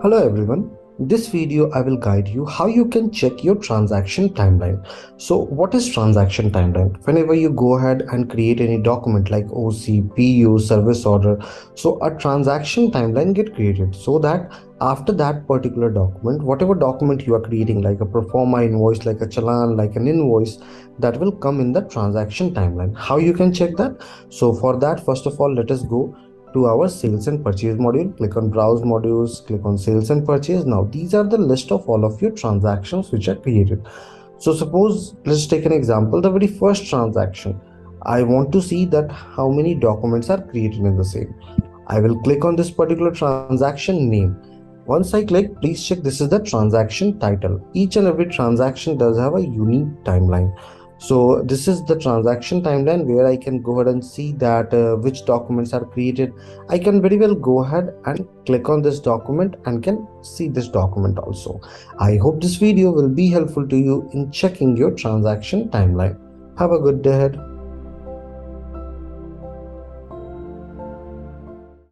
Hello everyone. This video I will guide you how you can check your transaction timeline. So what is transaction timeline? Whenever you go ahead and create any document like OC, PU, service order, so a transaction timeline get created so that after that particular document, whatever document you are creating like a pro forma invoice, like a challan, like an invoice, that will come in the transaction timeline. How you can check that? So for that, first of all, let us go to our sales and purchase module. Click on browse modules, click on sales and purchase. Now these are the list of all of your transactions which are created. So suppose, let's take an example, the very first transaction. I want to see that how many documents are created in the same. I will click on this particular transaction name. Once I click, please check, this is the transaction title. Each and every transaction does have a unique timeline. So this is the transaction timeline where I can go ahead and see that which documents are created. I can very well go ahead and click on this document and can see this document also. I hope this video will be helpful to you in checking your transaction timeline. Have a good day ahead.